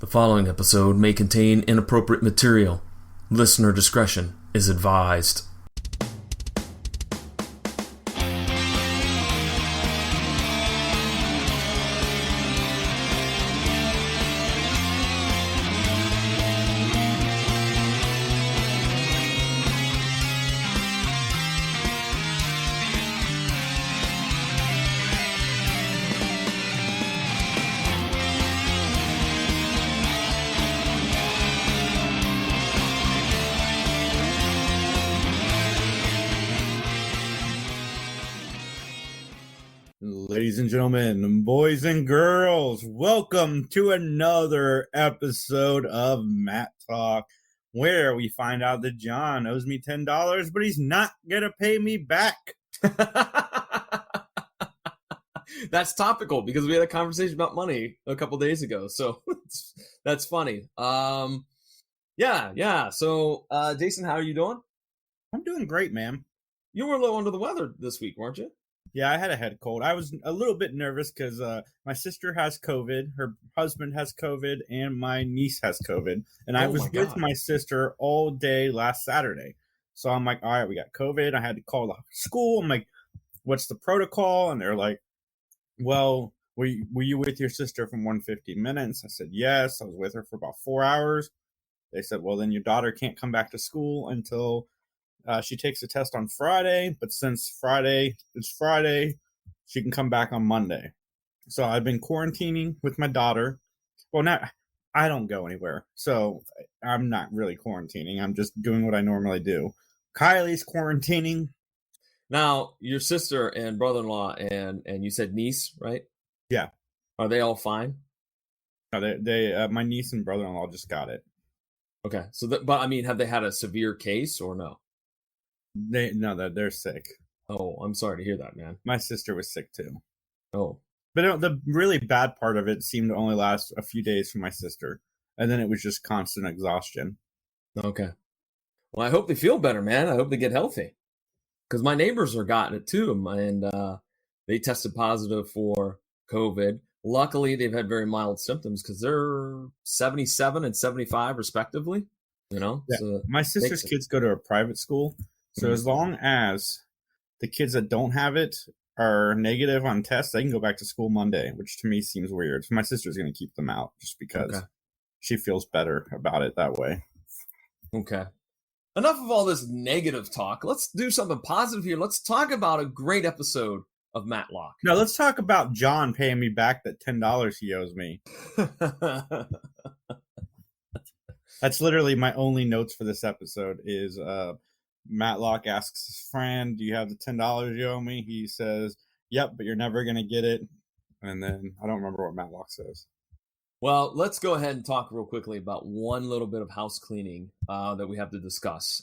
The following episode may contain inappropriate material. Listener discretion is advised. Ladies and gentlemen, boys and girls, welcome to another episode of Mattalk, where we find out that John owes me $10, but he's not going to pay me back. That's topical because we had a conversation about money a couple days ago, so that's funny. Yeah. So, Jason, how are you doing? I'm doing great, man. You were a little under the weather this week, weren't you? Yeah, I had a head cold. I was a little bit nervous because my sister has COVID, her husband has COVID, and my niece has COVID. And I was with my sister all day last Saturday. So I'm like, all right, we got COVID. I had to call the school. I'm like, what's the protocol? And they're like, well, were you with your sister for 150 minutes? I said, yes. I was with her for about 4 hours. They said, well, then your daughter can't come back to school until she takes a test on Friday, but since it's Friday, she can come back on Monday. So I've been quarantining with my daughter. Well, I don't go anywhere, so I'm not really quarantining. I'm just doing what I normally do. Kylie's quarantining. Now, your sister and brother-in-law and you said niece, right? Yeah. Are they all fine? No, they my niece and brother-in-law just got it. Okay. So, but I mean, have they had a severe case or no? They're sick. Oh, I'm sorry to hear that, man. My sister was sick too. Oh. But the really bad part of it seemed to only last a few days for my sister. And then it was just constant exhaustion. Okay. Well, I hope they feel better, man. I hope they get healthy. Because my neighbors are gotten it too. And they tested positive for COVID. Luckily, they've had very mild symptoms because they're 77 and 75 respectively. You know? Yeah. So my sister's kids go to a private school. So as long as the kids that don't have it are negative on tests, they can go back to school Monday, which to me seems weird. So my sister's going to keep them out just because she feels better about it that way. Okay. Enough of all this negative talk. Let's do something positive here. Let's talk about a great episode of Matlock. No, let's talk about John paying me back that $10 he owes me. That's literally my only notes for this episode is Matlock asks his friend, do you have the $10 you owe me? He says, yep, but you're never going to get it. And then I don't remember what Matlock says. Well, let's go ahead and talk real quickly about one little bit of house cleaning that we have to discuss.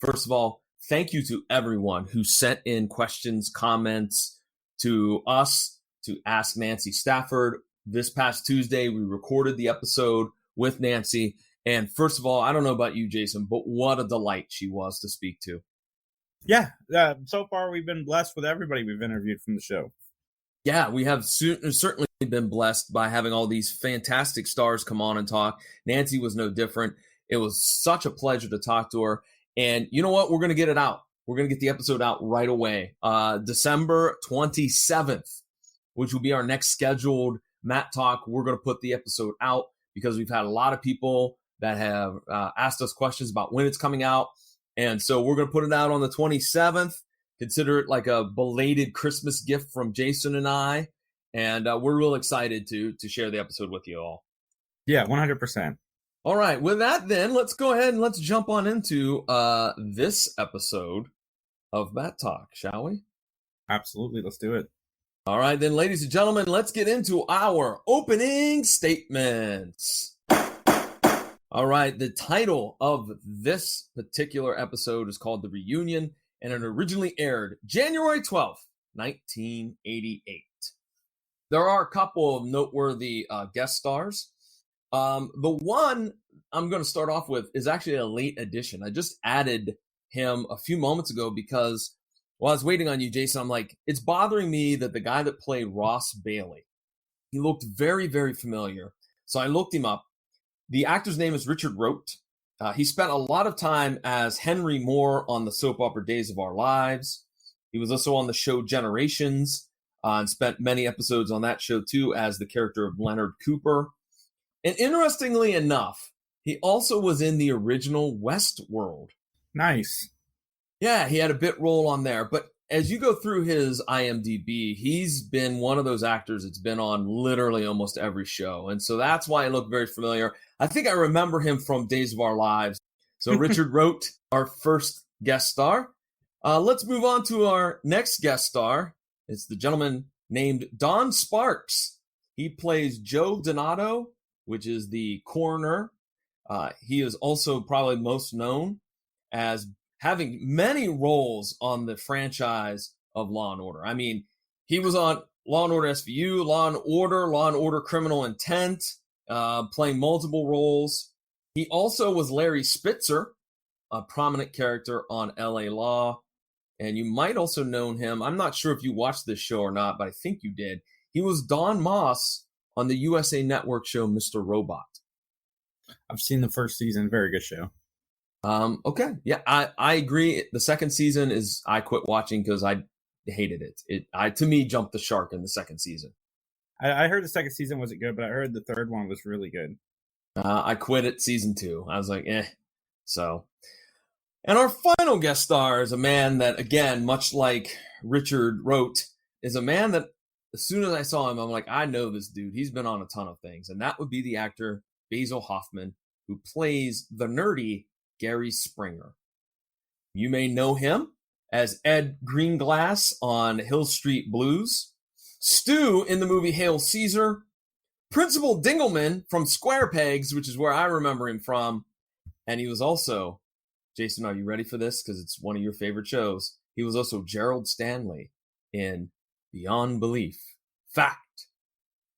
First of all, thank you to everyone who sent in questions, comments to us to Ask Nancy Stafford. This past Tuesday, we recorded the episode with Nancy. And first of all, I don't know about you, Jason, but what a delight she was to speak to. Yeah, so far we've been blessed with everybody we've interviewed from the show. Yeah, we have certainly been blessed by having all these fantastic stars come on and talk. Nancy was no different. It was such a pleasure to talk to her. And you know what? We're going to get it out. We're going to get the episode out right away. December 27th, which will be our next scheduled Matt Talk. We're going to put the episode out because we've had a lot of people that have asked us questions about when it's coming out. And so we're going to put it out on the 27th. Consider it like a belated Christmas gift from Jason and I. And we're real excited to share the episode with you all. Yeah, 100%. All right. With that, then, let's go ahead and let's jump on into this episode of Matt Talk, shall we? Absolutely. Let's do it. All right, then, ladies and gentlemen, let's get into our opening statements. All right, the title of this particular episode is called The Reunion, and it originally aired January 12th, 1988. There are a couple of noteworthy guest stars. The one I'm going to start off with is actually a late addition. I just added him a few moments ago because while I was waiting on you, Jason, I'm like, it's bothering me that the guy that played Ross Bailey, he looked very, very familiar. So I looked him up. The actor's name is Richard Rote. He spent a lot of time as Henry Moore on the soap opera Days of Our Lives. He was also on the show Generations and spent many episodes on that show too as the character of Leonard Cooper. And interestingly enough, he also was in the original Westworld. Nice. Yeah, he had a bit role on there. But as you go through his IMDb, he's been one of those actors that's been on literally almost every show. And so that's why I look very familiar. I think I remember him from Days of Our Lives. So Richard Rote, our first guest star. Let's move on to our next guest star. It's the gentleman named Don Sparks. He plays Joe Donato, which is the coroner. He is also probably most known as having many roles on the franchise of Law & Order. I mean, he was on Law & Order SVU, Law & Order Criminal Intent, playing multiple roles. He also was Larry Spitzer, a prominent character on LA Law. And you might also know him. I'm not sure if you watched this show or not, but I think you did. He was Don Moss on the USA Network show Mr. Robot. I've seen the first season. Very good show. Okay. Yeah, I agree. The second season is I quit watching because I hated it. To me, jumped the shark in the second season. I heard the second season wasn't good, but I heard the third one was really good. I quit at season 2. I was like, So, and our final guest star is a man that, again, much like Richard Rote, is a man that as soon as I saw him, I'm like, I know this dude. He's been on a ton of things. And that would be the actor Basil Hoffman, who plays the nerdy Gary Springer. You may know him as Ed Greenglass on Hill Street Blues, Stu in the movie Hail Caesar, Principal Dingleman from Square Pegs, which is where I remember him from, and he was also, Jason, are you ready for this? Because it's one of your favorite shows. He was also Gerald Stanley in Beyond Belief, Fact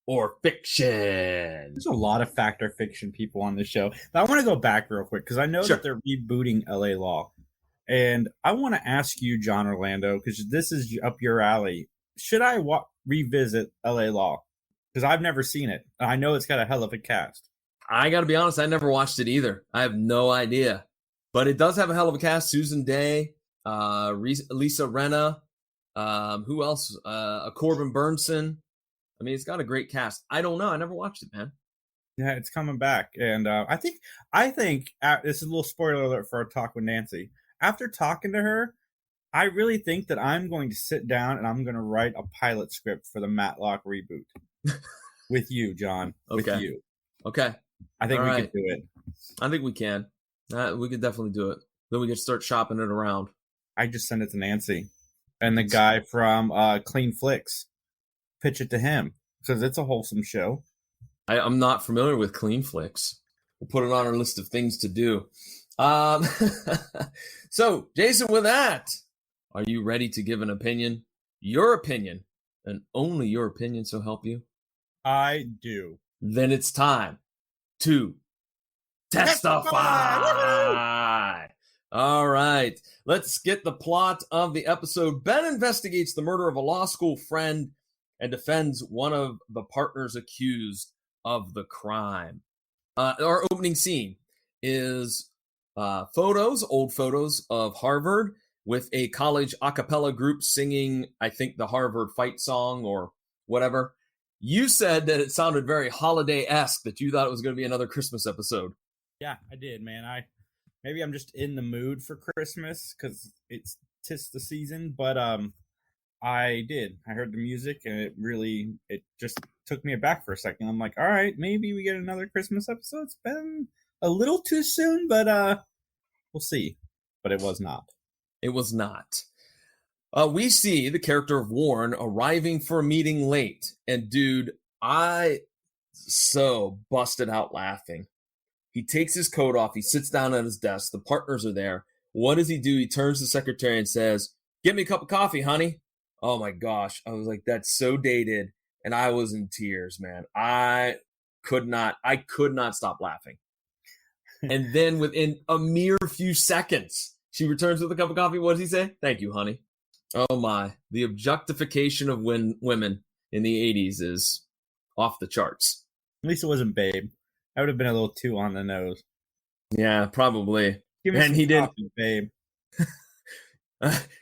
or Fiction. There's a lot of fact or fiction people on this show. But I want to go back real quick because I know that they're rebooting LA Law. And I want to ask you, John Orlando, because this is up your alley. Should I revisit LA Law? Because I've never seen it. I know it's got a hell of a cast. I got to be honest, I never watched it either. I have no idea. But it does have a hell of a cast. Susan Day, Lisa Rinna, who else? Corbin Burnson. I mean, it's got a great cast. I don't know. I never watched it, man. Yeah, it's coming back. And I think this is a little spoiler alert for our talk with Nancy. After talking to her, I really think that I'm going to sit down and I'm going to write a pilot script for the Matlock reboot with you, John. Okay. With you. Okay. I think we can do it. I think we can. We could definitely do it. Then we could start shopping it around. I just send it to Nancy. And the guy from Clean Flicks. Pitch it to him because it's a wholesome show. I'm not familiar with Clean Flicks. We'll put it on our list of things to do. So, Jason, with that, are you ready to give an opinion? Your opinion, and only your opinion, so help you? I do. Then it's time to testify. All right, let's get the plot of the episode. Ben investigates the murder of a law school friend and defends one of the partners accused of the crime. Our opening scene is old photos of Harvard with a college a cappella group singing, I think, the Harvard fight song or whatever. You said that it sounded very holiday-esque, that you thought it was going to be another Christmas episode. Yeah, I did, man. Maybe I'm just in the mood for Christmas because it's 'tis the season, but I did. I heard the music and it just took me aback for a second. I'm like, all right, maybe we get another Christmas episode. It's been a little too soon, but we'll see. But it was not. It was not. We see the character of Warren arriving for a meeting late. And dude, I so busted out laughing. He takes his coat off. He sits down at his desk. The partners are there. What does he do? He turns to the secretary and says, "Get me a cup of coffee, honey." Oh my gosh. I was like, that's so dated. And I was in tears, man. I could not stop laughing. And then within a mere few seconds, she returns with a cup of coffee. What does he say? "Thank you, honey." Oh my. The objectification of women in the 80s is off the charts. At least it wasn't Babe. That would have been a little too on the nose. Yeah, probably. Give me And some he didn't. coffee, babe.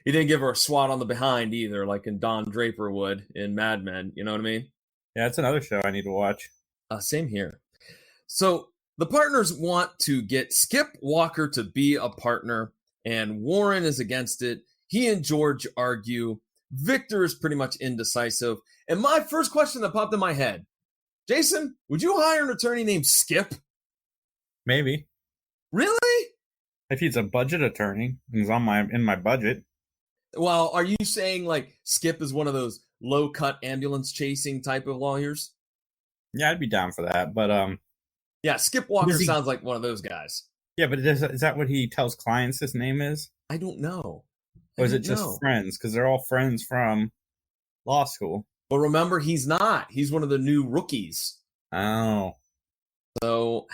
He didn't give her a swat on the behind either, like in Don Draper would in Mad Men. You know what I mean? Yeah, that's another show I need to watch. Same here. So the partners want to get Skip Walker to be a partner, and Warren is against it. He and George argue. Victor is pretty much indecisive. And my first question that popped in my head, Jason, would you hire an attorney named Skip? Maybe. Really? If he's a budget attorney, he's in my budget. Well, are you saying like Skip is one of those low-cut ambulance chasing type of lawyers? Yeah, I'd be down for that. But yeah, Skip Walker sounds like one of those guys. Yeah, but is that what he tells clients his name is? I don't know. Or is it just friends? Because they're all friends from law school. But remember, he's not. He's one of the new rookies. Oh. So,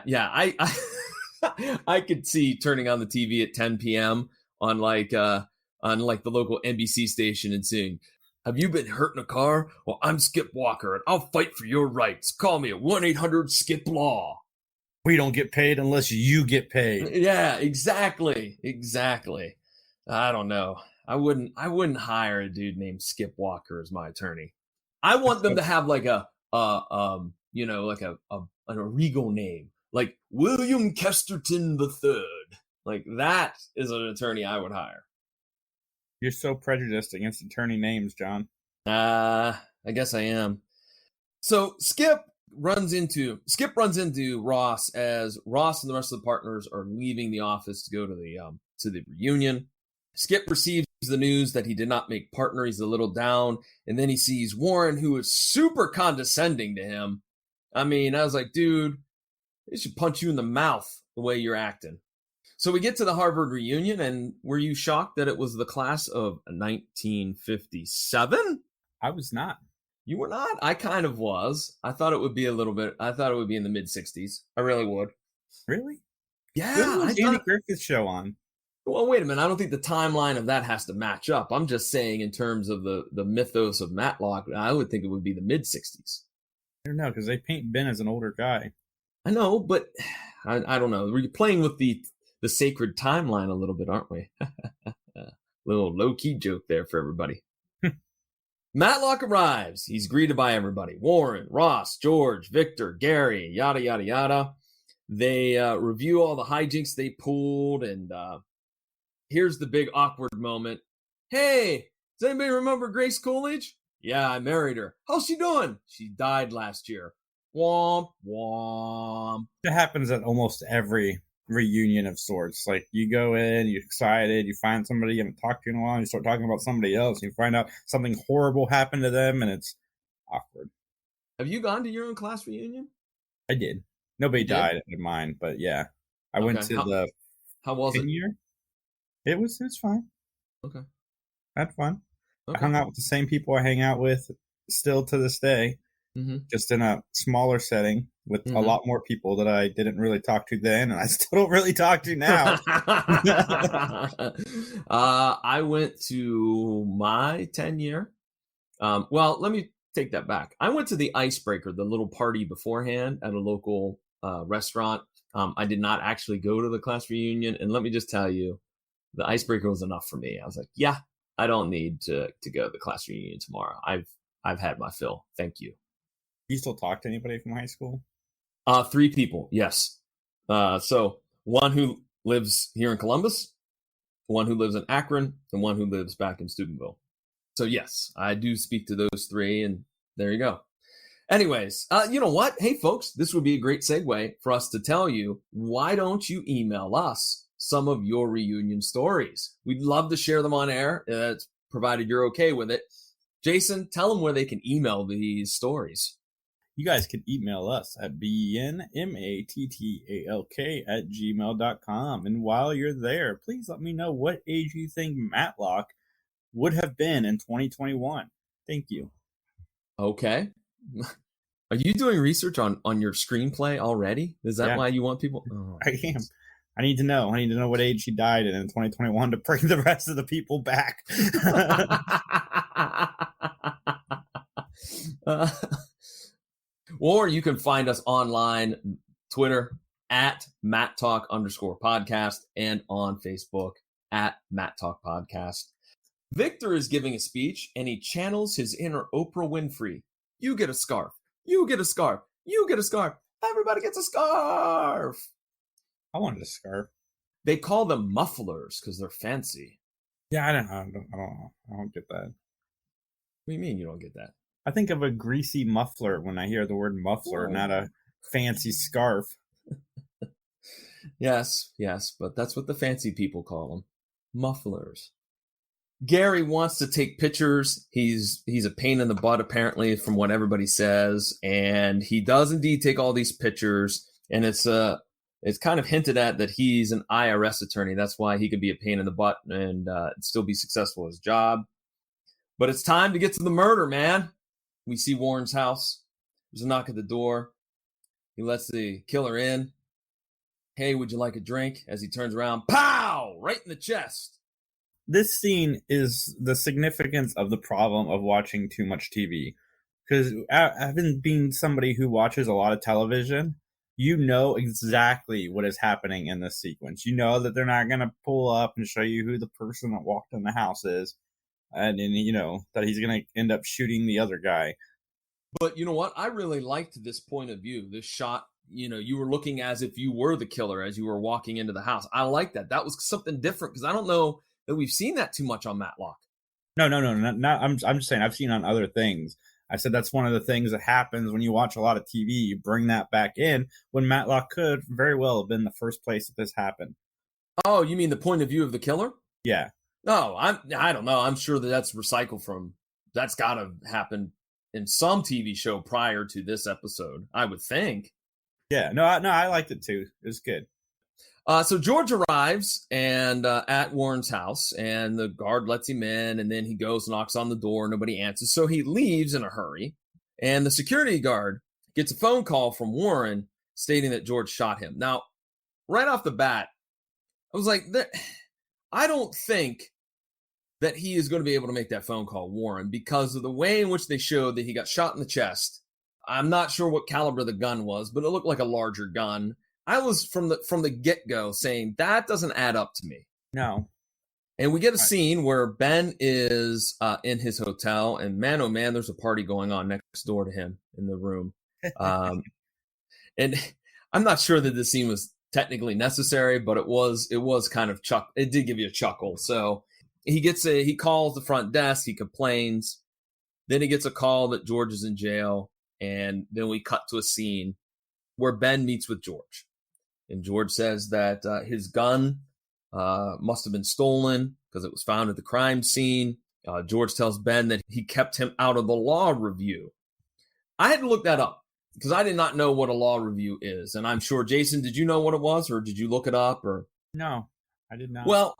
yeah, I could see turning on the TV at 10 p.m. on like the local NBC station and saying, "Have you been hurt in a car? Well, I'm Skip Walker, and I'll fight for your rights. Call me at 1-800-SKIP-LAW." We don't get paid unless you get paid. Yeah, exactly. I don't know. I wouldn't hire a dude named Skip Walker as my attorney. I want them to have like a regal name, like William Kesterton III. Like that is an attorney I would hire. You're so prejudiced against attorney names, John. I guess I am. So Skip runs into Ross as Ross and the rest of the partners are leaving the office to go to the reunion. Skip receives the news that he did not make partner. He's a little down, and then he sees Warren, who is super condescending to him. I mean, I was like, dude, they should punch you in the mouth the way you're acting. So we get to the Harvard reunion, and were you shocked that it was the class of 1957? I was not. You were not? I kind of was. I thought it would be in the mid-60s. I really would. Really? Yeah. When was Andy Griffith's show on? Well, wait a minute. I don't think the timeline of that has to match up. I'm just saying in terms of the mythos of Matlock, I would think it would be the mid-60s. I don't know, because they paint Ben as an older guy. I know, but I don't know. We're playing with the sacred timeline a little bit, aren't we? Little low-key joke there for everybody. Matlock arrives. He's greeted by everybody. Warren, Ross, George, Victor, Gary, yada, yada, yada. They review all the hijinks they pulled, and here's the big awkward moment. Hey, does anybody remember Grace Coolidge? Yeah, I married her. How's she doing? She died last year. Womp, womp. It happens at almost every reunion of sorts. Like, you go in, you're excited, you find somebody you haven't talked to in a while, and you start talking about somebody else, and you find out something horrible happened to them, and it's awkward. Have you gone to your own class reunion? I did. Nobody died in mine, but yeah. I went to how was it? Year. It was fine. Okay. I had fun. Okay. I hung out with the same people I hang out with still to this day, just in a smaller setting with a lot more people that I didn't really talk to then, and I still don't really talk to now. I went to my 10-year. Well, let me take that back. I went to the Icebreaker, the little party beforehand at a local restaurant. I did not actually go to the class reunion, and let me just tell you, the Icebreaker was enough for me. I was like, yeah, I don't need to go to the class reunion tomorrow. I've had my fill. Thank you. You still talk to anybody from high school? 3 people, yes. So one who lives here in Columbus, one who lives in Akron, and one who lives back in Steubenville. So yes, I do speak to those 3, and there you go. Anyways, you know what? Hey, folks, this would be a great segue for us to tell you, why don't you email us some of your reunion stories? We'd love to share them on air, provided you're okay with it. Jason, tell them where they can email these stories. You guys can email us at benmattalk@gmail.com. And while you're there, please let me know what age you think Matlock would have been in 2021. Thank you. Okay. Are you doing research on your screenplay already? Is that why you want people? Oh. I am. I need to know what age he died in 2021 to bring the rest of the people back. Or you can find us online, Twitter at Mattalk_podcast and on Facebook at Mattalk Podcast. Victor is giving a speech and he channels his inner Oprah Winfrey. You get a scarf. You get a scarf. You get a scarf. Everybody gets a scarf. I wanted a scarf. They call them mufflers because they're fancy. Yeah, I don't know. I don't get that. What do you mean you don't get that? I think of a greasy muffler when I hear the word muffler, not a fancy scarf. Yes, but that's what the fancy people call them. Mufflers. Gary wants to take pictures. He's a pain in the butt, apparently, from what everybody says. And he does indeed take all these pictures. And it's kind of hinted at that he's an IRS attorney. That's why he could be a pain in the butt and still be successful at his job. But it's time to get to the murder, man. We see Warren's house. There's a knock at the door. He lets the killer in. Hey, would you like a drink? As he turns around, pow! Right in the chest. This scene is the significance of the problem of watching too much TV. Because having been somebody who watches a lot of television, you know exactly what is happening in this sequence. You know that they're not going to pull up and show you who the person that walked in the house is. And you know that he's going to end up shooting the other guy. But you know what? I really liked this point of view, this shot. You know, you were looking as if you were the killer as you were walking into the house. I like that. That was something different because I don't know that we've seen that too much on Matlock. No. Not, I'm just saying I've seen on other things. I said that's one of the things that happens when you watch a lot of TV. You bring that back in when Matlock could very well have been the first place that this happened. Oh, you mean the point of view of the killer? Yeah. No, I don't know. I'm sure that's recycled from. That's got to happen in some TV show prior to this episode, I would think. Yeah, no, I liked it too. It was good. So George arrives and at Warren's house, and the guard lets him in, and then he goes, knocks on the door, nobody answers, so he leaves in a hurry. And the security guard gets a phone call from Warren stating that George shot him. Now, right off the bat, I was like, I don't think that he is going to be able to make that phone call, Warren, because of the way in which they showed that he got shot in the chest. I'm not sure what caliber the gun was, but it looked like a larger gun. I was from the get-go saying that doesn't add up to me. No. And we get a scene where Ben is in his hotel, and man, oh man, there's a party going on next door to him in the room. And I'm not sure that this scene was technically necessary, but it was kind of it did give you a chuckle. So he calls the front desk, he complains, then he gets a call that George is in jail, and then we cut to a scene where Ben meets with George. And George says that his gun must have been stolen because it was found at the crime scene. George tells Ben that he kept him out of the law review. I had to look that up because I did not know what a law review is. And I'm sure, Jason, did you know what it was, or did you look it up? Or no, I did not. Well,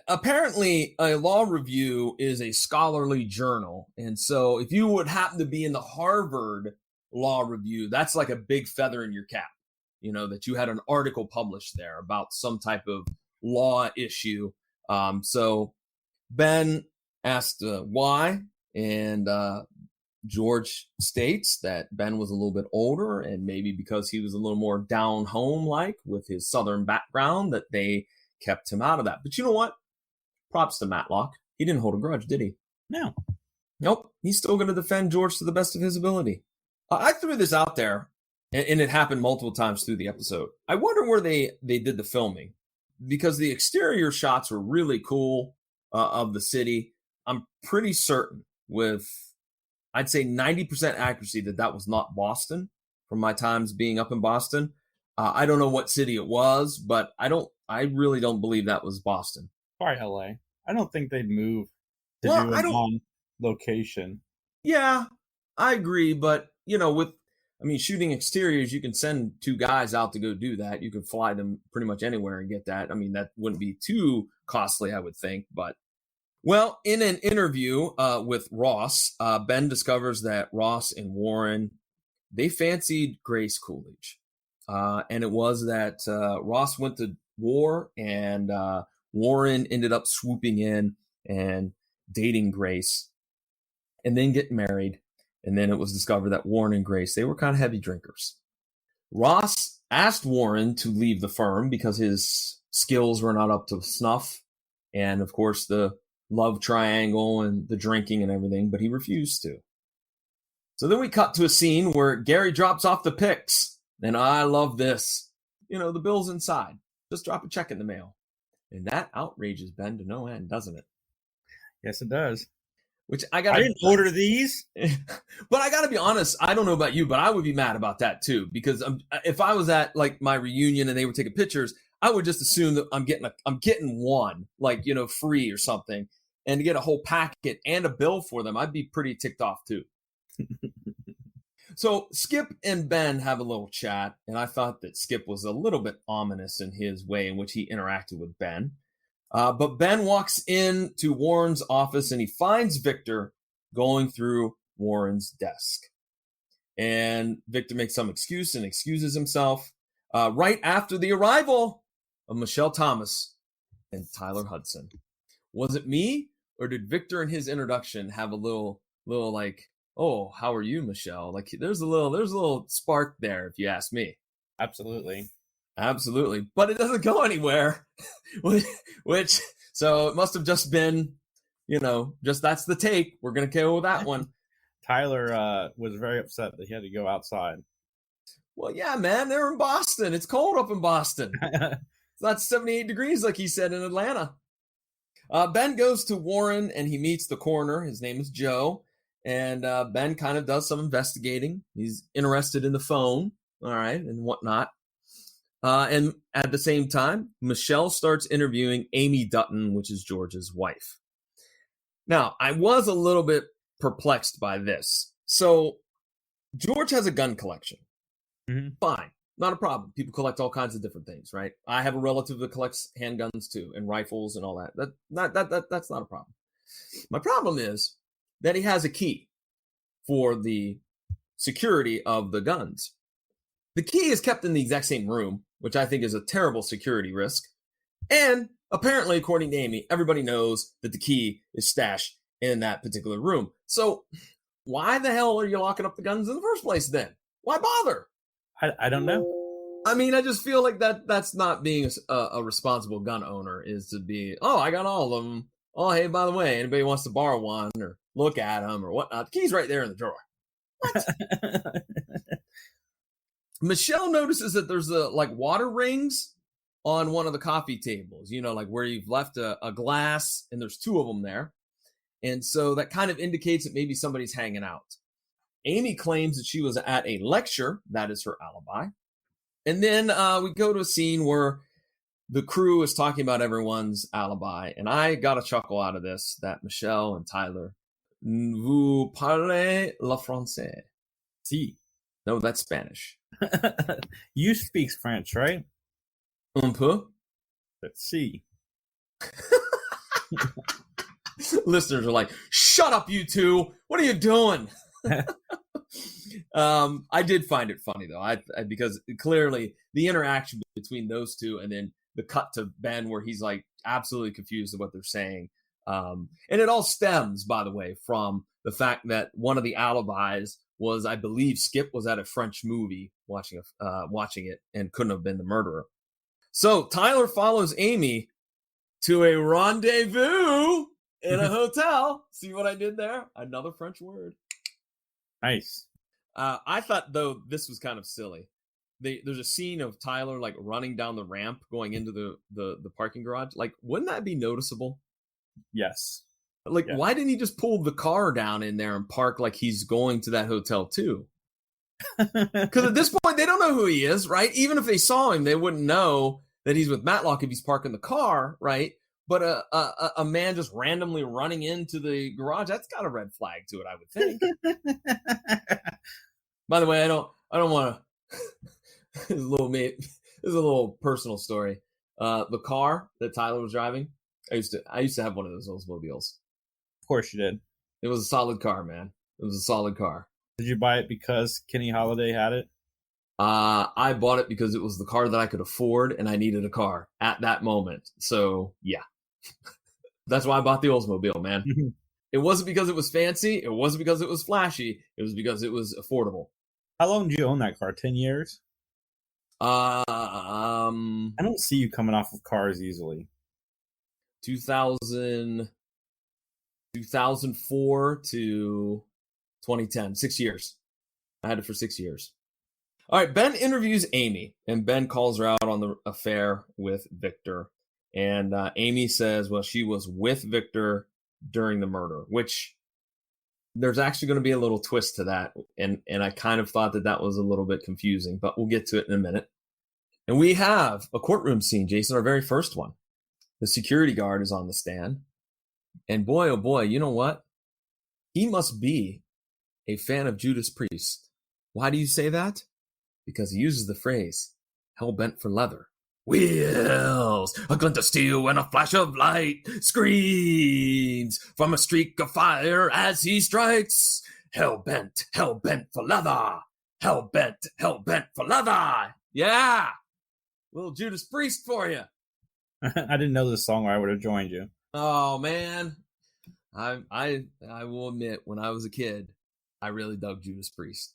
apparently a law review is a scholarly journal. And so if you would happen to be in the Harvard Law Review, that's like a big feather in your cap, you know, that you had an article published there about some type of law issue. So Ben asked why, and George states that Ben was a little bit older, and maybe because he was a little more down home like with his Southern background, that they kept him out of that. But you know what? Props to Matlock. He didn't hold a grudge, did he? No. Nope. He's still going to defend George to the best of his ability. I threw this out there, and it happened multiple times through the episode. I wonder where they did the filming, because the exterior shots were really cool of the city. I'm pretty certain with, I'd say 90% accuracy that was not Boston from my times being up in Boston. I don't know what city it was, but I really don't believe that was Boston. Probably LA. I don't think they'd move to do it on location. Yeah, I agree. But, you know, shooting exteriors, you can send two guys out to go do that. You can fly them pretty much anywhere and get that. I mean, that wouldn't be too costly, I would think. But, well, in an interview with Ross, Ben discovers that Ross and Warren, they fancied Grace Coolidge. And it was that Ross went to war, and Warren ended up swooping in and dating Grace and then getting married. And then it was discovered that Warren and Grace, they were kind of heavy drinkers. Ross asked Warren to leave the firm because his skills were not up to snuff. And of course, the love triangle and the drinking and everything, but he refused to. So then we cut to a scene where Gary drops off the pics. And I love this. The bill's inside. Just drop a check in the mail. And that outrages Ben to no end, doesn't it? Yes, it does. Which I didn't order these. But I got to be honest, I don't know about you, but I would be mad about that too. Because if I was at like my reunion and they were taking pictures, I would just assume that I'm getting one, like, free or something. And to get a whole packet and a bill for them, I'd be pretty ticked off too. So Skip and Ben have a little chat, and I thought that Skip was a little bit ominous in his way in which he interacted with Ben. But Ben walks into Warren's office, and he finds Victor going through Warren's desk. And Victor makes some excuse and excuses himself right after the arrival of Michelle Thomas and Tyler Hudson. Was it me, or did Victor in his introduction have a little like, oh, how are you, Michelle? Like there's a little spark there, if you ask me. Absolutely. But it doesn't go anywhere, which so it must have just been, just that's the take. We're going to go with that one. Tyler was very upset that he had to go outside. Well, yeah, man, they're in Boston. It's cold up in Boston. It's not 78 degrees like he said in Atlanta. Ben goes to Warren and he meets the coroner. His name is Joe. And Ben kind of does some investigating. He's interested in the phone, all right, and whatnot. And at the same time, Michelle starts interviewing Amy Dutton, which is George's wife. Now, I was a little bit perplexed by this. So George has a gun collection. Mm-hmm. Fine. Not a problem. People collect all kinds of different things, right? I have a relative that collects handguns too, and rifles and all that. That's not a problem. My problem is that he has a key for the security of the guns. The key is kept in the exact same room, which I think is a terrible security risk. And apparently, according to Amy, everybody knows that the key is stashed in that particular room. So why the hell are you locking up the guns in the first place then? Why bother? I don't know. I mean, I just feel like that's not being a responsible gun owner, is to be, oh, I got all of them. Oh, hey, by the way, anybody wants to borrow one or look at them or whatnot, the key's right there in the drawer. What? Michelle notices that there's like water rings on one of the coffee tables, like where you've left a glass and there's two of them there. And so that kind of indicates that maybe somebody's hanging out. Amy claims that she was at a lecture. That is her alibi. And then we go to a scene where the crew is talking about everyone's alibi. And I got a chuckle out of this, that Michelle and Tyler, vous parlez le français? Si. No, that's Spanish. You speak French, right? Un peu. Let's see. Listeners are like, shut up, you two. What are you doing? I did find it funny, though, because clearly the interaction between those two and then the cut to Ben where he's like absolutely confused at what they're saying. And it all stems, by the way, from the fact that one of the alibis was, I believe, Skip was at a French movie watching it and couldn't have been the murderer. So Tyler follows Amy to a rendezvous in a hotel. See what I did there? Another French word. Nice. I thought, though, this was kind of silly. There's a scene of Tyler like running down the ramp going into the parking garage. Like, wouldn't that be noticeable? Yes. Like, yeah. Why didn't he just pull the car down in there and park like he's going to that hotel too? Because at this point, they don't know who he is, right? Even if they saw him, they wouldn't know that he's with Matlock if he's parking the car, right? But a man just randomly running into the garage, that's got a red flag to it, I would think. By the way, I don't want to. This is a little personal story. The car that Tyler was driving, I used to have one of those Oldsmobiles. Of course you did. It was a solid car, man. It was a solid car. Did you buy it because Kenny Holiday had it? I bought it because it was the car that I could afford, and I needed a car at that moment. So yeah, that's why I bought the Oldsmobile, man. It wasn't because it was fancy. It wasn't because it was flashy. It was because it was affordable. How long did you own that car? 10 years? I don't see you coming off of cars easily. 2004 to 2010, 6 years. I had it for 6 years. All right, Ben interviews Amy, and Ben calls her out on the affair with Victor. And Amy says, well, she was with Victor during the murder, which there's actually going to be a little twist to that. And I kind of thought that was a little bit confusing, but we'll get to it in a minute. And we have a courtroom scene, Jason, our very first one. The security guard is on the stand. And boy, oh boy, you know what? He must be a fan of Judas Priest. Why do you say that? Because he uses the phrase, hell-bent for leather. Wheels, a glint of steel and a flash of light, screams from a streak of fire as he strikes. Hell-bent for leather. Hell-bent for leather. Yeah. Little Judas Priest for you. I didn't know this song or I would have joined you. Oh, man. I will admit, when I was a kid, I really dug Judas Priest.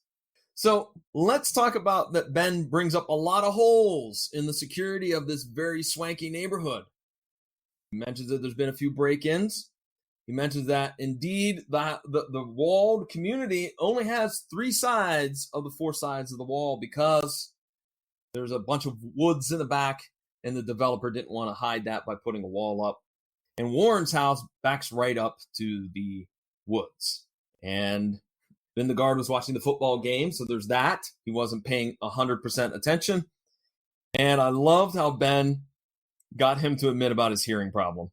So let's talk about that. Ben brings up a lot of holes in the security of this very swanky neighborhood. He mentions that there's been a few break-ins. He mentions that indeed the walled community only has 3 sides of the 4 sides of the wall because there's a bunch of woods in the back, and the developer didn't want to hide that by putting a wall up. And Warren's house backs right up to the woods. And then the guard was watching the football game, so there's that. He wasn't paying 100% attention. And I loved how Ben got him to admit about his hearing problem.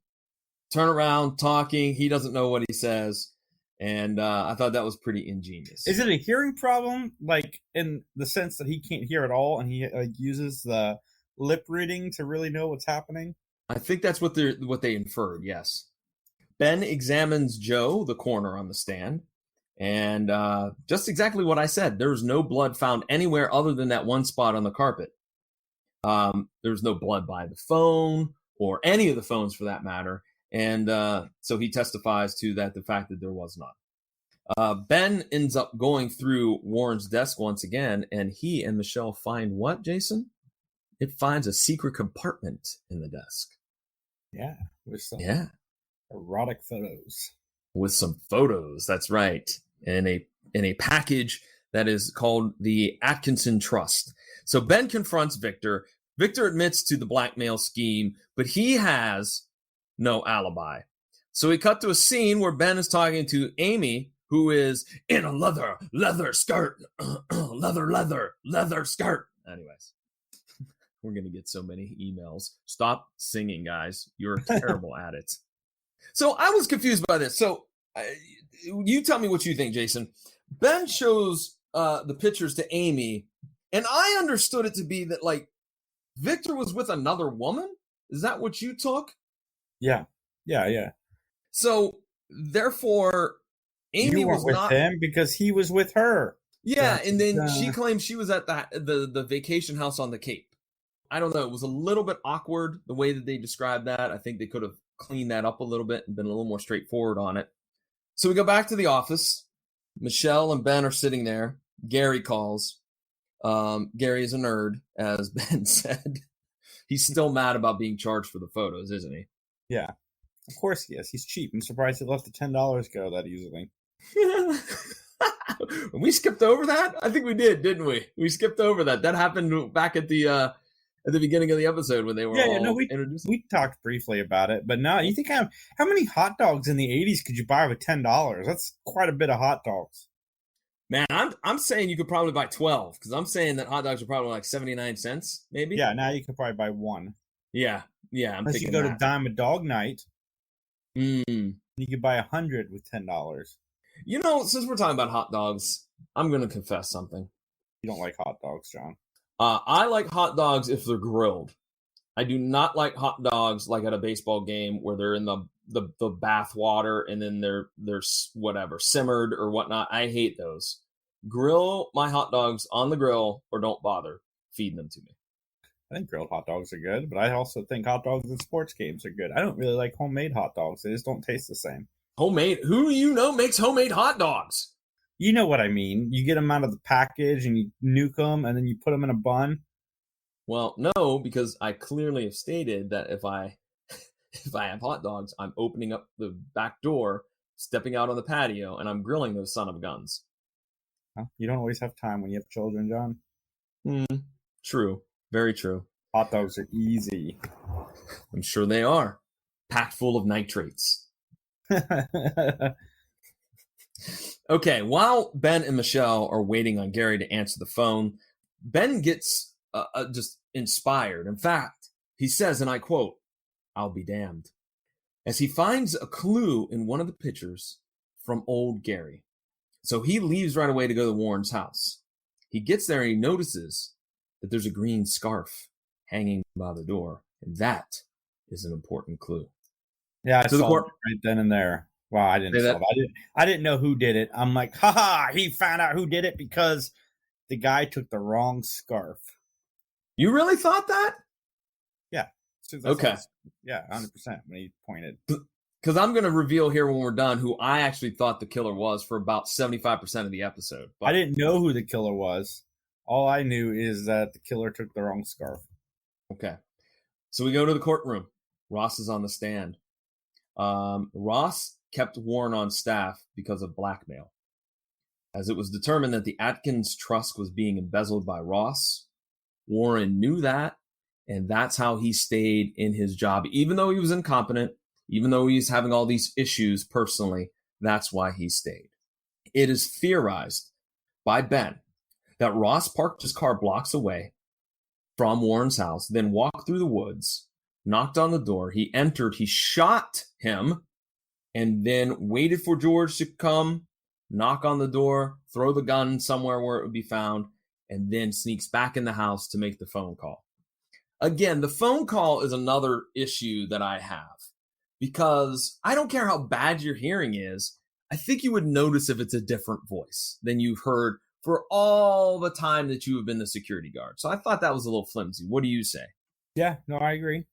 Turn around, talking, he doesn't know what he says. And I thought that was pretty ingenious. Is it a hearing problem, like in the sense that he can't hear at all and he uses the lip reading to really know what's happening? I think that's what they inferred, yes. Ben examines Joe, the coroner, on the stand. And just exactly what I said. There was no blood found anywhere other than that one spot on the carpet. There was no blood by the phone or any of the phones for that matter. And so he testifies to that, the fact that there was none. Ben ends up going through Warren's desk once again, and he and Michelle find what, Jason? It finds a secret compartment in the desk. Yeah, with some erotic photos. With some photos, that's right. In a package that is called the Atkinson Trust. So Ben confronts Victor. Victor admits to the blackmail scheme, but he has no alibi. So we cut to a scene where Ben is talking to Amy, who is in a leather skirt. leather skirt. Anyways, we're going to get so many emails. Stop singing, guys. You're terrible at it. So I was confused by this. So you tell me what you think, Jason. Ben shows the pictures to Amy, and I understood it to be that, like, Victor was with another woman? Is that what you took? Yeah. So, therefore, Amy was with not him because he was with her. Yeah, and then she claimed she was at the vacation house on the Cape. I don't know. It was a little bit awkward the way that they described that. I think they could have cleaned that up a little bit and been a little more straightforward on it. So we go back to the office. Michelle and Ben are sitting there. Gary calls. Gary is a nerd, as Ben said. He's still mad about being charged for the photos, isn't he? Yeah. Of course he is. He's cheap. I'm surprised he let the $10 go that easily. We skipped over that? I think we did, didn't we? We skipped over that. That happened back at the beginning of the episode when they were introduced. We talked briefly about it, but now you think how many hot dogs in the 80s could you buy with $10? That's quite a bit of hot dogs. Man, I'm saying you could probably buy 12 because I'm saying that hot dogs are probably like 79 cents, maybe. Yeah, now you could probably buy one. Yeah. Unless you go to Dime a Dog Night, you could buy 100 with $10. You know, since we're talking about hot dogs, I'm going to confess something. You don't like hot dogs, John. I like hot dogs if they're grilled. I do not like hot dogs like at a baseball game where they're in the bath water and then they're whatever simmered or whatnot. I hate those. Grill my hot dogs on the grill or don't bother feeding them to me. I think grilled hot dogs are good, but I also think hot dogs at sports games are good. I don't really like homemade hot dogs. They just don't taste the same. Homemade? Who you know makes homemade hot dogs? You know what I mean. You get them out of the package and you nuke them and then you put them in a bun. Well, no, because I clearly have stated that if I if I have hot dogs, I'm opening up the back door, stepping out on the patio, and I'm grilling those son of guns. You don't always have time when you have children, John. True. Very true. Hot dogs are easy. I'm sure they are. Packed full of nitrates. Okay, while Ben and Michelle are waiting on Gary to answer the phone, Ben gets just inspired. In fact, he says, and I quote, "I'll be damned," as he finds a clue in one of the pictures from old Gary. So he leaves right away to go to Warren's house. He gets there and he notices that there's a green scarf hanging by the door, and that is an important clue. Yeah, I saw it right then and there. Wow, I didn't solve it. I didn't know who did it. I'm like, haha, he found out who did it because the guy took the wrong scarf. You really thought that? Yeah. Okay. Yeah, 100% when he pointed. Because I'm going to reveal here when we're done who I actually thought the killer was for about 75% of the episode. But I didn't know who the killer was. All I knew is that the killer took the wrong scarf. Okay. So we go to the courtroom. Ross is on the stand. Ross kept Warren on staff because of blackmail. As it was determined that the Atkins Trust was being embezzled by Ross, Warren knew that, and that's how he stayed in his job. Even though he was incompetent, even though he's having all these issues personally, that's why he stayed. It is theorized by Ben that Ross parked his car blocks away from Warren's house, then walked through the woods, knocked on the door. He entered, he shot him, and then waited for George to come, knock on the door, throw the gun somewhere where it would be found, and then sneaks back in the house to make the phone call. Again, the phone call is another issue that I have, because I don't care how bad your hearing is. I think you would notice if it's a different voice than you've heard for all the time that you have been the security guard. So I thought that was a little flimsy. What do you say? Yeah, no, I agree.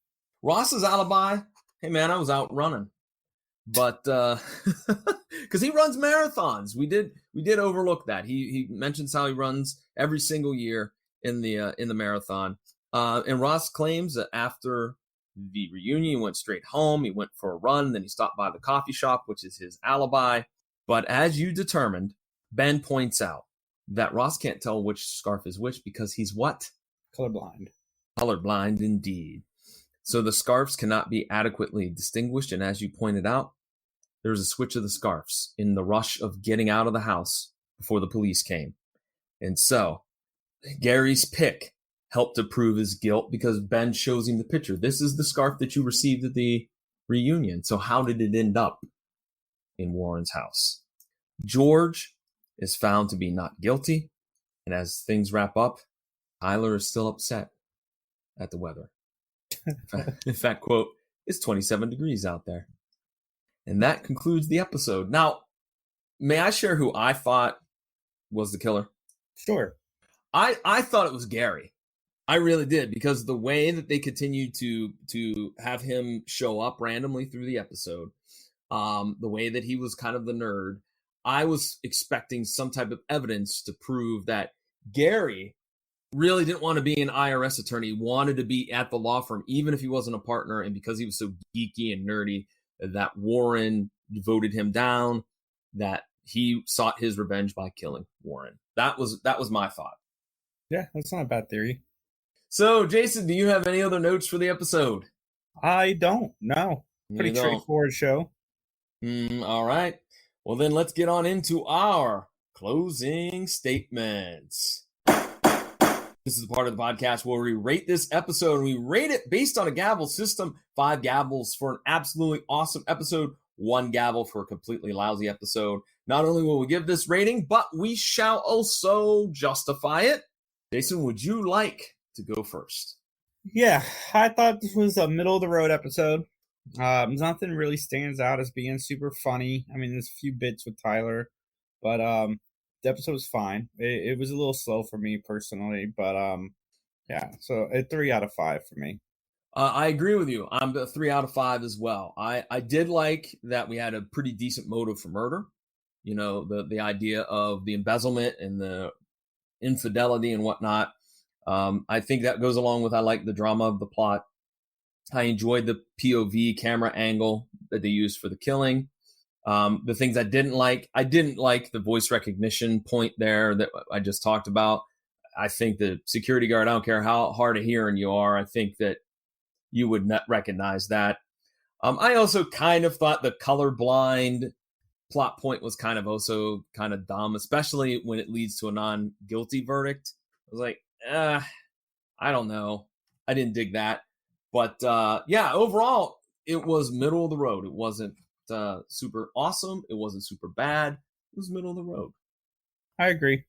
Ross's alibi, hey man, I was out running. But because he runs marathons, we did overlook that. He mentions how he runs every single year in the marathon. And Ross claims that after the reunion, he went straight home. He went for a run, then he stopped by the coffee shop, which is his alibi. But as you determined, Ben points out that Ross can't tell which scarf is which because he's what? Colorblind. Colorblind indeed. So the scarves cannot be adequately distinguished. And as you pointed out, there was a switch of the scarves in the rush of getting out of the house before the police came. And so Gary's pick helped to prove his guilt because Ben shows him the picture. This is the scarf that you received at the reunion. So how did it end up in Warren's house? George is found to be not guilty. And as things wrap up, Tyler is still upset at the weather. In fact, quote, it's 27 degrees out there. And that concludes the episode. Now, may I share who I thought was the killer? Sure. I thought it was Gary. I really did, because the way that they continued to have him show up randomly through the episode, the way that he was kind of the nerd, I was expecting some type of evidence to prove that Gary really didn't want to be an IRS attorney. He wanted to be at the law firm, even if he wasn't a partner. And because he was so geeky and nerdy, that Warren voted him down, that he sought his revenge by killing Warren. That was my thought. Yeah, that's not a bad theory. So, Jason, do you have any other notes for the episode? I don't. No. Pretty straightforward show. All right. Well, then let's get on into our closing statements. This is the part of the podcast where we rate this episode, and we rate it based on a gavel system. 5 gavels for an absolutely awesome episode, 1 gavel for a completely lousy episode. Not only will we give this rating, but we shall also justify it. Jason, would you like to go first? Yeah, I thought this was a middle-of-the-road episode. Nothing really stands out as being super funny. I mean, there's a few bits with Tyler, but the episode was fine. It was a little slow for me personally, but yeah, so a 3 out of 5 for me. I agree with you. I'm a 3 out of 5 as well. I did like that we had a pretty decent motive for murder. You know, the idea of the embezzlement and the infidelity and whatnot. I think that goes along with, I like the drama of the plot. I enjoyed the POV camera angle that they used for the killing. The things I didn't like the voice recognition point there that I just talked about. I think the security guard, I don't care how hard of hearing you are, I think that you would not recognize that. I also kind of thought the colorblind plot point was kind of also kind of dumb, especially when it leads to a non-guilty verdict. I was like, I don't know. I didn't dig that. But yeah, overall, it was middle of the road. It wasn't super awesome. It wasn't super bad. It was middle of the road. I agree.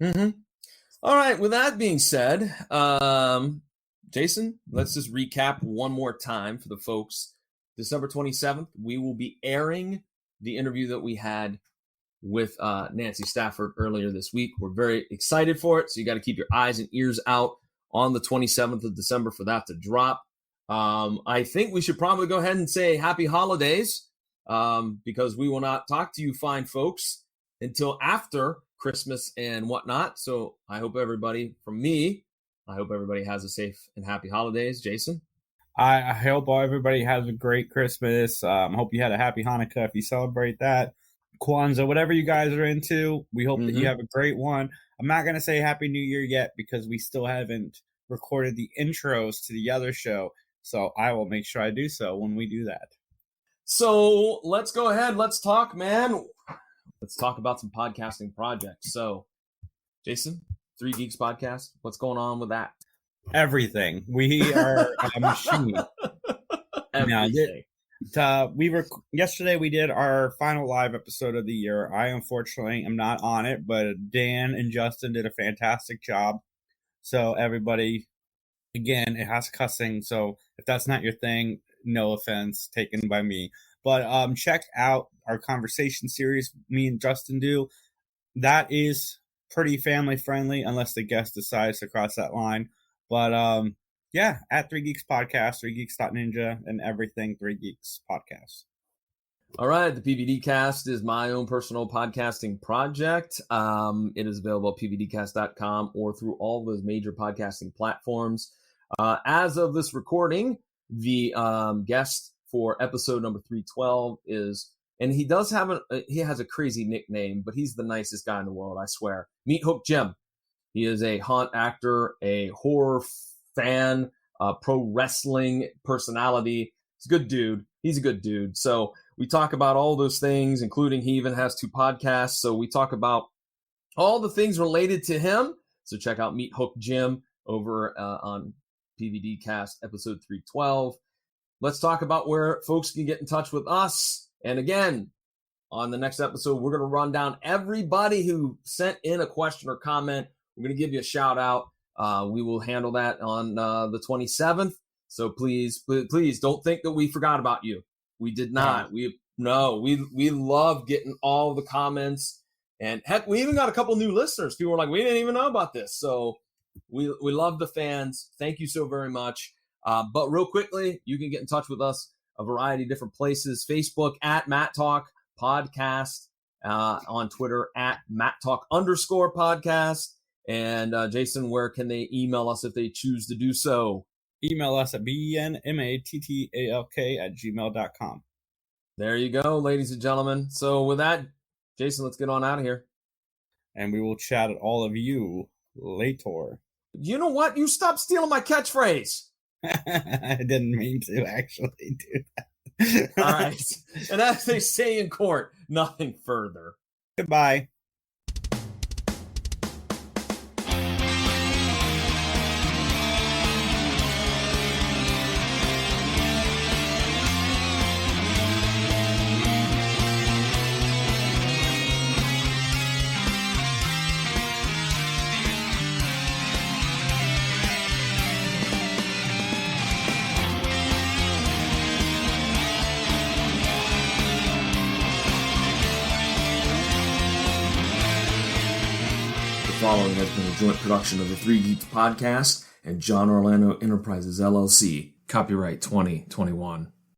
Mm-hmm. All right. With that being said, Jason, let's just recap one more time for the folks. December 27th, we will be airing the interview that we had with Nancy Stafford earlier this week. We're very excited for it, so you got to keep your eyes and ears out on the 27th of December for that to drop. I think we should probably go ahead and say happy holidays, because we will not talk to you fine folks until after Christmas and whatnot. So I hope everybody, I hope everybody has a safe and happy holidays. Jason? I hope everybody has a great Christmas. Hope you had a happy Hanukkah if you celebrate that. Kwanzaa, whatever you guys are into, we hope that you have a great one. I'm not going to say Happy New Year yet because we still haven't recorded the intros to the other show. So I will make sure I do so when we do that. So let's go ahead. Let's talk, man. Let's talk about some podcasting projects. So, Jason, 3 Geeks Podcast, what's going on with that? Everything. We are a machine. Everything. Yesterday we did our final live episode of the year. I unfortunately am not on it, but Dan and Justin did a fantastic job. So everybody, again, it has cussing. So if that's not your thing, no offense taken by me. But check out our conversation series me and Justin do. That is pretty family friendly unless the guest decides to cross that line. But yeah, at 3 Geeks Podcast, 3geeks.ninja, and everything 3 Geeks Podcast. All right, the PVD Cast is my own personal podcasting project. It is available at pvdcast.com or through all those major podcasting platforms. As of this recording, the guest for episode number 312 is, and he has a crazy nickname, but he's the nicest guy in the world, I swear. Meat Hook Jim. He is a haunt actor, a horror fan, pro wrestling personality. He's a good dude. He's a good dude. So we talk about all those things, including he even has 2 podcasts. So we talk about all the things related to him. So check out Meat Hook Jim over on PVD Cast episode 312. Let's talk about where folks can get in touch with us. And again, on the next episode, we're going to run down everybody who sent in a question or comment. We're going to give you a shout out. We will handle that on the 27th. So please don't think that we forgot about you. We did not. We love getting all the comments, and heck, we even got a couple new listeners. People were like, we didn't even know about this. So we love the fans. Thank you so very much. But real quickly, you can get in touch with us a variety of different places. Facebook at Mattalk Podcast, on Twitter at Mattalk_podcast. And Jason, where can they email us if they choose to do so? Email us at benmattalk@gmail.com. There you go, ladies and gentlemen. So with that, Jason, let's get on out of here. And we will chat at all of you later. You know what? You stop stealing my catchphrase. I didn't mean to actually do that. All right. And as they say in court, nothing further. Goodbye. The following has been a joint production of the 3 Geeks Podcast and John Orlando Enterprises, LLC. Copyright 2021.